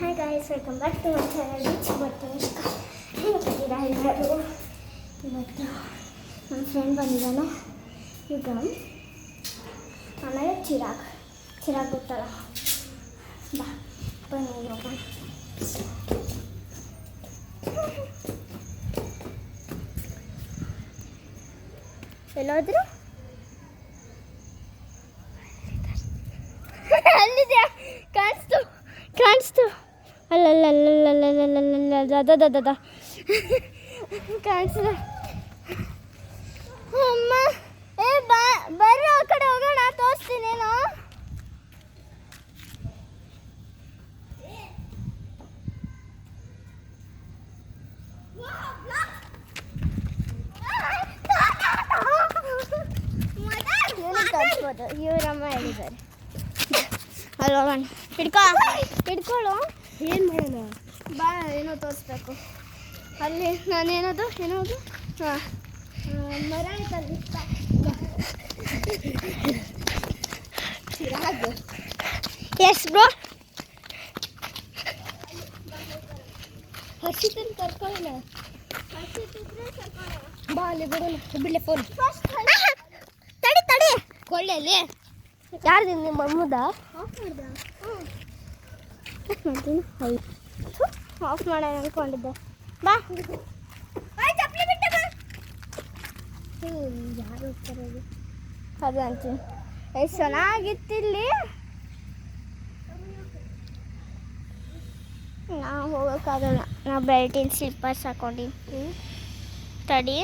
Hi guys, welcome back to my channel rich but ಹೇಗಿದ್ದೀರಾ ಎಲ್ಲರೂ? ಇವತ್ತು ನನ್ನ ಫ್ರೆಂಡ್ ಬಂದಿದ್ದಾನೆ ಯುಗಮ್, ಆಮೇಲೆ ಚಿರಾಗ್ ಗೊತ್ತಲ್ಲ, ಬಾ ಬನ್ನಿ ಹೋಗೋಣ. ಎಲ್ಲೋದ್ರು? ಅಲ್ಲಿದೆ, ಕಾಣಿಸ್ತು ಅಲ್ಲಲ್ಲಲ್ಲಲ್ಲಲ್ಲಲ್ಲಲ್ಲದ ಕಾಣಿಸ್ತದೆ. ಅಮ್ಮ ಬರ್ರಿ ಆ ಕಡೆ ಹೋಗೋಣ, ತೋರಿಸ್ತೀನೇನು. ತೋರಿಸ್ಬೋದು, ಇವರಮ್ಮ ಹೇಳಿದ್ದಾರೆ. ಅಲ್ಲಿ ಹೋಗೋಣ. ಹಿಡ್ಕೊಳ್ಳು. ಏನು ಮಾಡೋಣ? ಬಾ, ಏನೋ ತೋರಿಸ್ಬೇಕು. ಅಲ್ಲಿ ನಾನೇನೋದು ಹಾಂ ಮರ ಆಯ್ತಲ್ಲಿ. S bro, ಹರ್ಷಿತನ್ ಕರ್ಕೊಳ್ಳೋಣ. ಬಾ ಅಲ್ಲಿ ಬಿಡೋಣ. ಬಿಡ್ಲೆ ಫೋನ್ ತಡಿ ಕೊಳ್ಳೆಯಲ್ಲಿ. ಯಾರ್ದು ನಿಮ್ಮ ಅಮ್ಮದ? ಆಫ್ ಮಾಡೋಣ ಅಂದ್ಕೊಂಡಿದ್ದೆ. ಬಾ, ಯಾರು ಹೋಗ್ತಾರೆ ಅದು ಅಂತೀನಿ. ಎಷ್ಟು ಚೆನ್ನಾಗಿತ್ತಿಲ್ಲಿ. ನಾವು ಹೋಗೋಕ್ಕಾಗಲ್ಲ, ನಾವು ಬೆಲ್ಟಿನ ಸ್ಲಿಪ್ಪರ್ಸ್ ಹಾಕೊಂಡಿವಿ. ತಡಿ,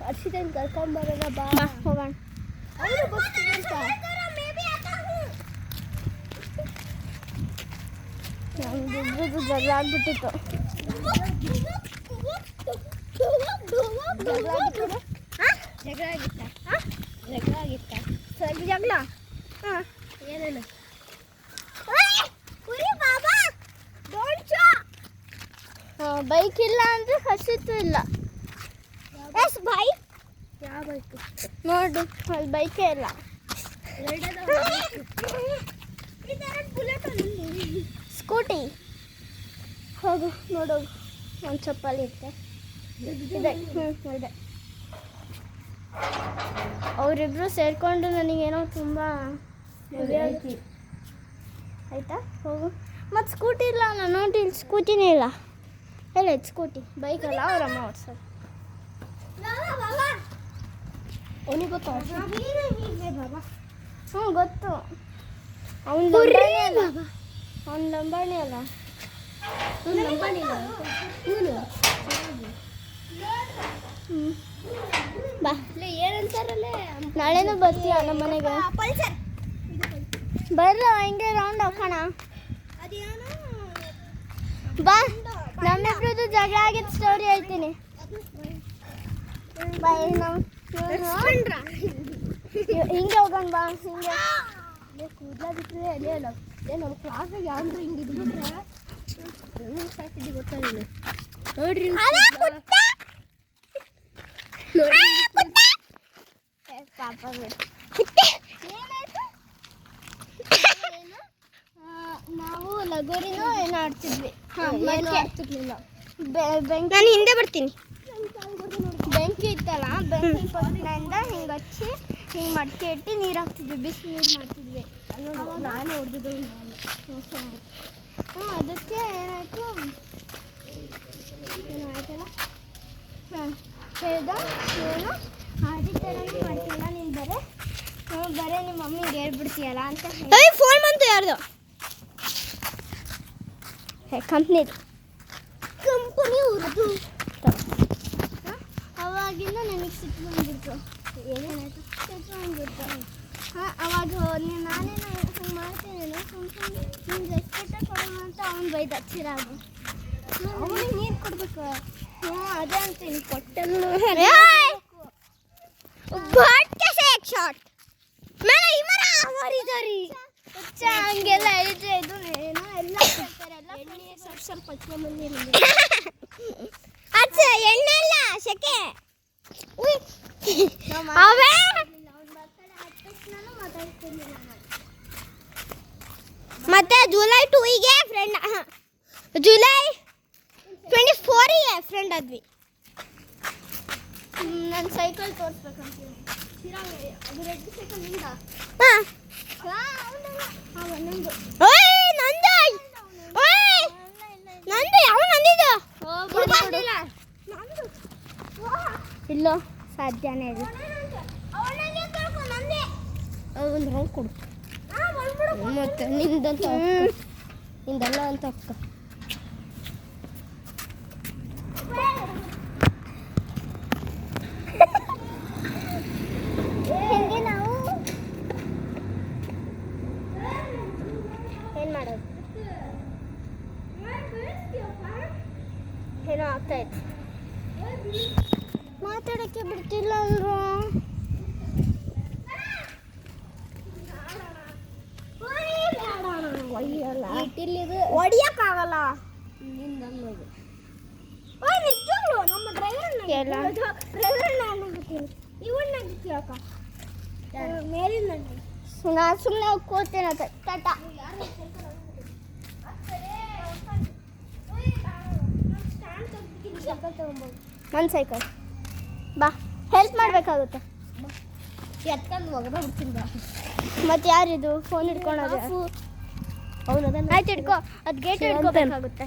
ಹರ್ಷಿತನ ಕರ್ಕೊಂಬರೋಣ. ಬಾ ಹೋಗೋಣ. ನಮ್ದಿಬ್ರದ್ದು ಜಗಳ ಆಗ್ಬಿಟ್ಟಿತ್ತು. ಸರಿ ಜಗಳ. ಹಾಂ, ಏನೇನು ಬೈಕ್ ಇಲ್ಲ ಅಂದರೆ ಹಸಿತು ಇಲ್ಲ. Yes bike? ಯಾವ ಬೈಕು? ನೋಡು, ಅಲ್ಲಿ ಬೈಕೇ ಇಲ್ಲ. ಸ್ಕೂಟಿ. ಹೋಗು ನೋಡೋಗು, ಒಂದು ಚಪ್ಪಲಿ ಇರುತ್ತೆ. ಇದೆ. ಇದೆ. ಅವರಿಬ್ರು ಸೇರಿಕೊಂಡು ನನಗೇನೋ ತುಂಬ ಆಯಿತಾ. ಹೋಗು. ಮತ್ತು ಸ್ಕೂಟಿ ಇಲ್ಲ, ನಾನು ನೋಡಿ ಇಲ್ಲಿ ಸ್ಕೂಟಿನೇ ಇಲ್ಲ. ಎಲ್ಲ ಸ್ಕೂಟಿ, ಬೈಕಲ್ಲ ಅವರಮ್ಮ ಓಡಿಸೋದು. ಅವನಿಗೆ ಗೊತ್ತು. ಹ್ಞೂ ಗೊತ್ತು. ಅವನ ಲಂಬಾಣಿ ಅಲ್ಲ. ಬಾ, ಏನಂತಾರಲ್ಲ, ನಾಳೆನೂ ಬರ್ತೀಯ ನಮ್ಮ ಮನೆಗೆ? ಬರ್ರ, ಹಿಂಗೆ ರೌಂಡ್ ಹಾಕೋಣ. ಬಾ, ನಮ್ಮಿಬ್ರದ್ದು ಜಗಳ ಆಗಿದ್ದು ಸ್ಟೋರಿ ಹೇಳ್ತೀನಿ. ಬಾ, ಹಿಂಗೆ ಹೋಗೋಣ. ಬಾ, ಹಿಂಗೆ ಕೂದಲ ಬಿಟ್ಟರೆ ಅಲ್ಲೇ ಅಲ್ಲ. ನಮ್ಮ ಕ್ಲಾಸಾಗ ಯಾರು ಹಿಂಗೆ ಇದ್ಬಿಟ್ರೆ ಸಾಕಿದ್ದು ಗೊತ್ತಾಗಿಲ್ಲ. ನೋಡ್ರಿ ಪಾಪ ನಾವು ಲಗೋರಿನೂ ಏನು ಆಡ್ತಿದ್ವಿ. ನಾನು ಹಿಂದೆ ಬರ್ತೀನಿ. ಬೆಂಕಿ ಇತ್ತಲ್ಲ, ಬೆಂಕಿ ಪಕ್ಕದಿಂದ ಹಿಂಗೆ ಹಚ್ಚಿ ಹಿಂಗೆ ಮಡಕೆ ಇಟ್ಟು ನೀರು ಹಾಕ್ತಿದ್ವಿ, ಬಿಸಿ ನೀರು ಮಾಡ್ತಿದ್ವಿ. ನಾನು ಹೊಡೆದಿದ್ದು. ಅದಕ್ಕೆ ಏನಾಯ್ತಲ್ಲ, ಹೇಳ್ದ ನೀನು ಅದೇ ಥರನೇ ಮಾಡ್ತೀಯಲ್ಲ ನೀನು, ಬರೇ ನಿಮ್ಮ ಮಮ್ಮಿಗೆ ಹೇಳ್ಬಿಡ್ತೀಯಲ್ಲ ಅಂತ. ಫೋನ್ ಬಂತು ಯಾರ್ದು? ಕಂಪ್ನಿ ಅವ್ರದ್ದು. ಅವಾಗಿಂದ ನನಗೆ ಸಿಟ್ಟು ಬಂದ್ಬಿಟ್ಟು. ಏನೇನಾಯ್ತು? ಸಿಟ್ಟು ಬಂದ್ಬಿಟ್ಟು. ಅವಾಗ ನಾನೇನು ಹಂಗೆ ಮಾಡ್ತೇನೇನು, ಸುಮ್ಮನೆ ನಿಮ್ಗೆ ರೆಸ್ಪೆಕ್ಟಾಗಿ ಕೊಡೋಣ ಅಂತ ಅವ್ನು ಬೈದ ಚಿರಾಗು. ಅವನಿಗೆ ನೀರು ಕೊಡ್ಬೇಕು. ಹ್ಞೂ, ಅದೇ ಅಂತೀನಿ. ಕೊಟ್ಟಲು ಹಂಗೆಲ್ಲ ಹೇಳಿದ್ರೆ ಇದು ಏನೋ ಎಲ್ಲ ಸ್ವಲ್ಪ ಹಚ್ಕೊಂಡ್ಬಂದು ಎಣ್ಣೆ ಇಲ್ಲ ಸೆಕೆ. ಅವೇ ಮತ್ತೆ ಜುಲೈ 2ಗೆ ಫ್ರೆಂಡ್ ಜುಲೈ 24ಗೆ ಫ್ರೆಂಡ್ ಆದ್ವಿ. ನನ್ನ ಸೈಕಲ್ ತೋರಿಸ್ಬೇಕಂತೀನಿ. ಅದು ರೆಡ್ ಸೈಕಲ್ ನಿಂದ? ಹಾಂ ನಂದು. ನಂದು ಯಾವ ನಂದಿದ್ದು ಇಲ್ಲೋ ಸಾಧ್ಯನೇ ಇಲ್ಲ. ಒಂದು ರೌಂಡ್ ಕೊಡು ಮತ್ತೆ ನಿಂದಂತ ನಿಂದಲ್ಲ ಅಂತ ಅಕ್ಕ. ಹೆಂಗೆ ನಾವು ಏನು ಮಾಡೋದು? ಏನೋ ಆಗ್ತಾಯಿತ್ತು. ಮಾತಾಡೋಕ್ಕೆ ಬಿಡ್ತಿಲ್ಲ ಅಂದ್ರು. ಹೊಡಿಯಕ್ಕಾಗಲ್ಲ. ನಮ್ಮ ಮೇಲಿಂದ ನಾನು ಸುಮ್ಮನೆ ಕೂತೇನೆ. ಟಾಟಾ. ನನ್ನ ಸೈಕಲ್ ಬಾ, ಹೆಲ್ಪ್ ಮಾಡಬೇಕಾಗುತ್ತೆ. ಎತ್ಕೊಂಡು ಒಗದ ಬಿಡ್ತೀನಿ ಬಾ. ಮತ್ತೆ ಯಾರಿದು ಫೋನ್ ಹಿಡ್ಕೊಳೋದು? ಹೌದು, ಆಯ್ತು ಹಿಡ್ಕೊ. ಅದು ಗೇಟ್ ಹಿಡ್ಕೋಬೇಕಾಗುತ್ತೆ.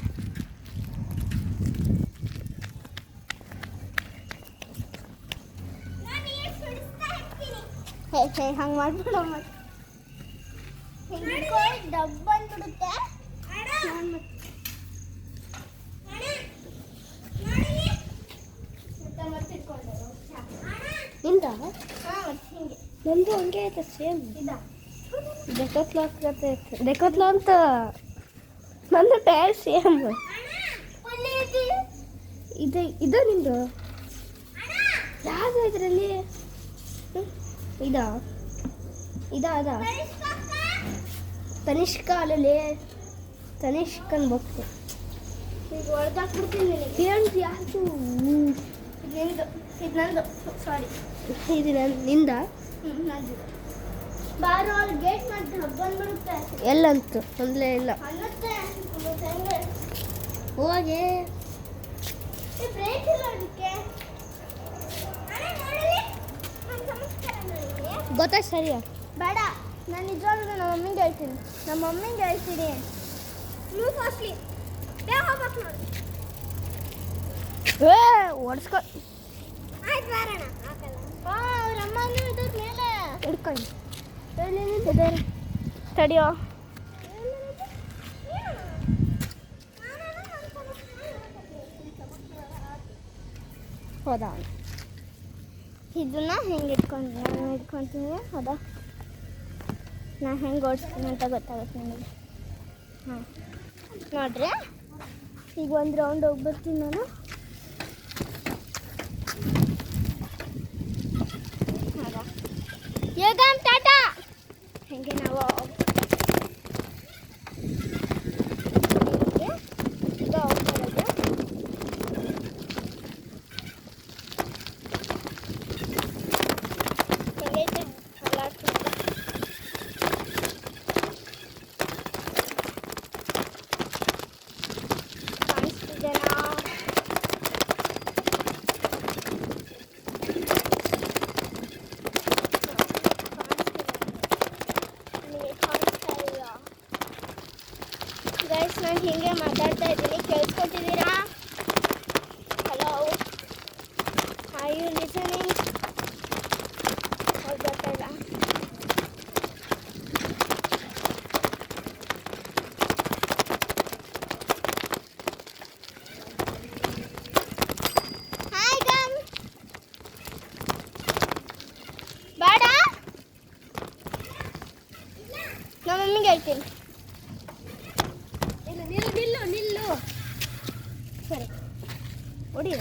ಹೇ ಹಂಗೆ ಮಾಡ್ಬಿಡೋ. ಡಬ್ ಬಂದ್ಬಿಡುತ್ತೆ. ನಿಂದ ನಂದು ಹಂಗೆ ಐತೆ ಸೇಮ್. ಡೆಕೋತ್ಲೋ ಅಂತ ನಂದು ಟೈರ್ ಸೇಮ್. ಇದು ನಿಂದು ಯಾವುದು ಇದರಲ್ಲಿ? ಅದ ತನಿಷ್ಕ ಅಲ್ಲಲ್ಲಿ ತನಿಷ್ಕನ್ ಬಕ್ಕು. ಈಗ ಹೊಡೆದಾಕ್ಬಿಡ್ತೀನಿ. ಏನು ಯಾವುದು? ಇದು ನಂದು. ಸಾರಿ, ಇದು ನಿಂದ? ನಂದು. ಬಾರೋ, ಅಲ್ಲಿ ಗೇಟ್ ಮಾಡಿ ಬಂದ್ಬಿಡುತ್ತೆ. ಎಲ್ಲಂತು ಒಂದಲೇ ಇಲ್ಲ ಹೋಗೆ. ಬ್ರೇಕ್ ಇಲ್ಲ ಅದಕ್ಕೆ. ಗೊತ್ತಾ? ಸರಿಯಾ? ಬೇಡ, ನಾನು ನಿಜವಾಗ್ಲೂ ನಮ್ಮ ಮಮ್ಮಿಗೆ ಹೇಳ್ತೀನಿ. ನೀವು ಫಾಸ್ಟ್ಲಿ ಬೇಗ ಹೋಗ್ಬೇಕು ನೋಡಿ. ಓಡಿಸ್ಕೊ. ಆಯ್ತು ಬಾರಣ. ಅವ್ರ ಅಮ್ಮನೂ ಇದ್ರ ಮೇಲೆ ಹಿಡ್ಕೊಂಡು ತಡಿಯೋ. ಹೌದಾ? ಇದನ್ನ ಹೆಂಗೆ ಇಟ್ಕೊಂತೀನಿ. ಹೌದಾ? ನಾನು ಹೆಂಗೆ ಓಡಿಸ್ತೀನಿ ಅಂತ ಗೊತ್ತಾಗುತ್ತೆ ನನಗೆ. ಹಾಂ ನೋಡ್ರಿ, ಈಗ ಒಂದು ರೌಂಡ್ ಹೋಗ್ಬರ್ತೀನಿ ನಾನು. ಹೌದಾ? ಯೋಗಮ್ ಟಾಟಾ. ಹೆಂಗೆ ನಾವು ಈಗ ಹೋಗ್ತಾಯಿರೋದು. ಹೆಂಗೈತೆ ಅಲ್ಲಾಡ್ತೀನಿ. ಕಾಣಿಸ್ತಿದ್ದೇನಾ? ಗೈಸ್, ನಾನು ಹೀಗೆ ಮಾತಾಡ್ತಾ ಇದ್ದೀನಿ, ಕೇಳಿಸ್ಕೊತಿದ್ದೀರಾ? Hello, are you listening? ಅವ್ರು ಗೊತ್ತಾಯಿಲ್ಲ. Hi gum. ಬೇಡ, ನಮ್ಮ ಮಮ್ಮಿಗೆ ಹೇಳ್ತೀನಿ. ನಿಲ್ಲು. ಸರಿ, ಹೊಡಿ.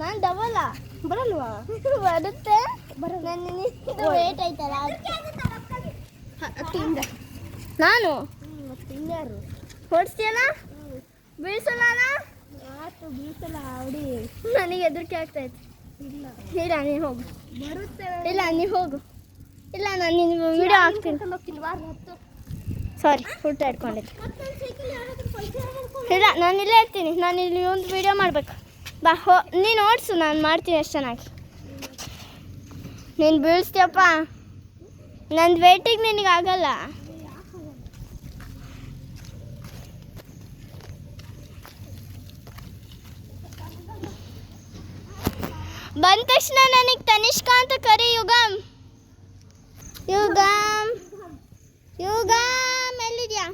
ನಾನು ಡಬಲ್ಲ ಬರಲ್ವಾ? ಬರುತ್ತೆ. ನನ್ನ ವೇಟ್ ಆಯ್ತಲ್ಲ ಅದಕ್ಕಿಂತ ನಾನು ಮತ್ತೆ ಇನ್ಯಾರು ಹೊಡ್ಸ್ತೀಯಲ್ಲ? ಬೀಳ್ಸಲ್ಲ? ಆಯ್ತು, ಬೀಳ್ಸಲ್ಲ. ಹೊಡಿ. ನನಗೆ ಹೆದರಿಕೆ ಆಗ್ತಾಯಿತ್ತು. ಇಲ್ಲ ನೀನು ಹೋಗು. ಬರುತ್ತೆ. ಇಲ್ಲ ನೀನು ಹೋಗು. ಇಲ್ಲ ನಾನು ನಿನ್ನ ವಿಡಿಯೋ ಹಾಕ್ತೀನಿ. ಸಾರಿ ಫುಡ್ ಇಟ್ಕೊಂಡಿದ್ದೆ. ಇಲ್ಲ ನಾನು ಇಲ್ಲೇ ಇರ್ತೀನಿ, ನಾನು ಇಲ್ಲಿ ಒಂದು ವೀಡಿಯೋ ಮಾಡಬೇಕು. ಬಾ ನೀನು ಓಡಿಸು, ನಾನು ಮಾಡ್ತೀನಿ ಎಷ್ಟು ಚೆನ್ನಾಗಿ. ನೀನು ಬೀಳಿಸ್ತೀಯಪ್ಪ, ನನ್ನ ವೇಟಿಗೆ ನಿನಗಾಗಲ್ಲ. ಬಂದ ತಕ್ಷಣ ನನಗೆ ತನಿಷ್ಕಾ ಅಂತ ಕರಿ. ಯುಗಮ್ ಯುಗಮ್ ಯುಗಮ್ ಎಲ್ಲಿದ್ಯಾ?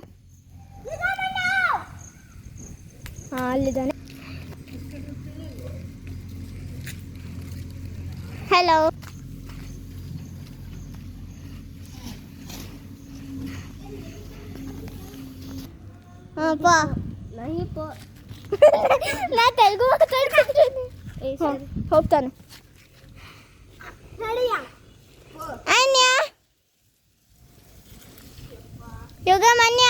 ಹಾಂ ಅಲ್ಲಿದ್ದಾನೆ. ಹಲೋ ಹಾಂ ಪಾ ನಾ ತೆಲುಗು ಮಾತಾಡ್ತಿದ್ದೀನಿ. ಹೋಗ್ತಾನೆ. ಅನ್ಯ ಯುಗಮ್ ಅನ್ಯ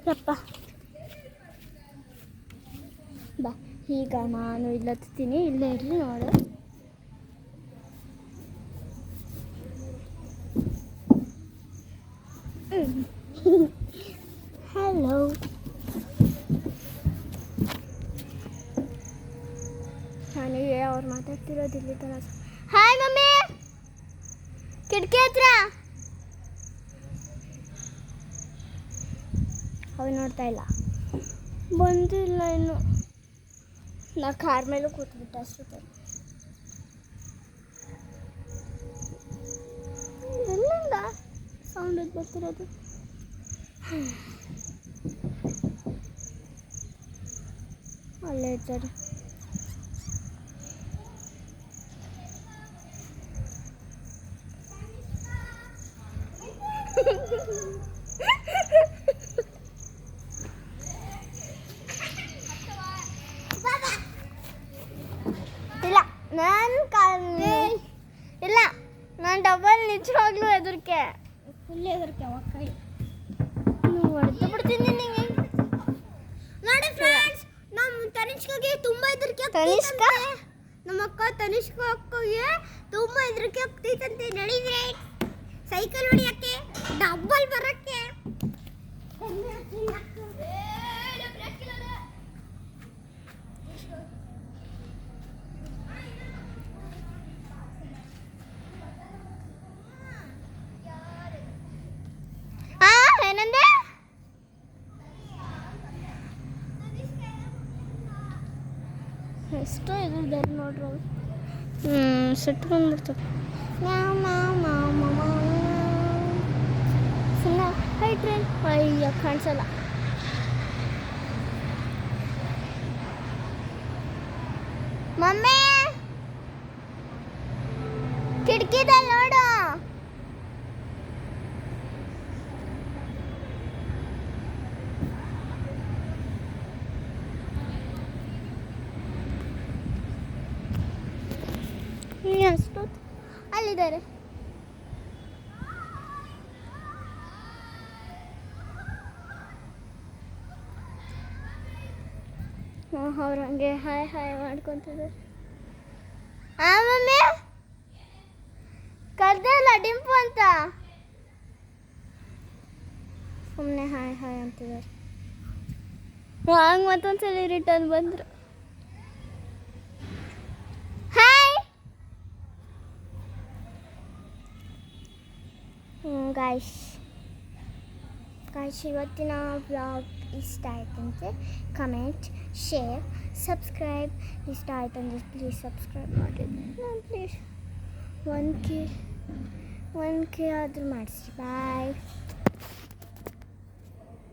ಯಪ್ಪ ಬಾ. ಈಗ ನಾನು ಇಲ್ಲತ್ತೀನಿ, ಇಲ್ಲೇ ಇರಲಿ ನೋಡು. ಹಲೋ ನನಗೆ ಅವ್ರು ಮಾತಾಡ್ತಿರೋದು ಇಲ್ಲಿ ತರ. ಹಾಯ್ ಮಮ್ಮಿ, ಕಿಟಕಿ ಹತ್ರ ಅವು ನೋಡ್ತಾ ಇಲ್ಲ, ಬಂದಿಲ್ಲ ಇನ್ನು. ನಾ ಕಾರ್ ಮೇಲೂ ಕೂತ್ಬಿಟ್ಟೆ ಅಷ್ಟೊತ್ತೆ. ಎಲ್ಲಿಂದ ಸೌಂಡ್ ಬರ್ತಿರೋದು? ಅಲ್ಲೇ ಇದ್ದಾರೆ. ಇಲ್ಲ ಇಲ್ಲ ನಾನು ಡಬಲ್ ನಿಜವಾಗ್ಲೂ ಹೆದರಿಕೆ, ಫುಲ್ ಹೆದರಿಕೆ. ಕೈ ಹೊಡೆದು ಬಿಡ್ತೀನಿ ನಿನಗೆ. ನೋಡಿ ಫ್ರೆಂಡ್ಸ್, ನಮ್ಮ ತನಿಷ್ಕಾಗೆ ತುಂಬ ಹೆದರಿಕೆ. ತನಿಷ್ಕಾ ನಮ್ಮ ಅಕ್ಕ ತನಿಷ್ಕಾ ಅಕ್ಕಗೆ ತುಂಬ ಹೆದರಿಕೆ ಆಗ್ತೈತಂತೆ. ನಡೀದ್ರೆ ಸೈಕಲ್ ಹೊಡಿಯಕ್ಕೆ, ಡಬ್ಬಲ್ ಬರಕ್ಕೆ. ಏನಂದೆ? ಎಷ್ಟು ಇದೆ ನೋಡ್ರಿ. ಸಿಟ್ಟು ಬಂದ್ಬಿಡ್ತದೆ. ಸುಮ್ಮನೆ ಹೈ ಟ್ರೈನ್. ಅಯ್ಯ ಕಾಣಿಸಲ್ಲ. ಮಮ್ಮಿ ಕಿಟಕಿದಲ್ಲಿ ನೋಡು. ಅಷ್ಟೊತ್ತು ಅಲ್ಲಿದ್ದಾರೆ. ಅವ್ರು ಹಂಗೆ ಹಾಯ್ ಹಾಯ್ ಮಾಡ್ಕೊತಿದ್ದಾರೆ. ಮಮ್ಮಿ ಕರ್ದಲ್ಲ ಡಿಂಪು ಅಂತ, ಸುಮ್ಮನೆ ಹಾಯ್ ಹಾಯ್ ಅಂತಿದ್ದಾರೆ. ಹಂಗೆ ಮತ್ತೊಂದ್ಸಲಿ ರಿಟರ್ನ್ ಬಂದರು. ಹಾಯ್ ಗಾಯ್ಸ್ ಇವತ್ತಿನ ಬ್ಲಾಗ್ ಇಷ್ಟ ಆಯ್ತಂತೆ. Comment, share, subscribe. ಇಷ್ಟ ಆಯ್ತಂದ್ರೆ ಪ್ಲೀಸ್ ಸಬ್ಸ್ಕ್ರೈಬ್ ಮಾಡಿ. ನಾನು ಪ್ಲೀಸ್ 1K ಆದರೂ ಮಾಡಿಸಿ. ಬಾಯ್.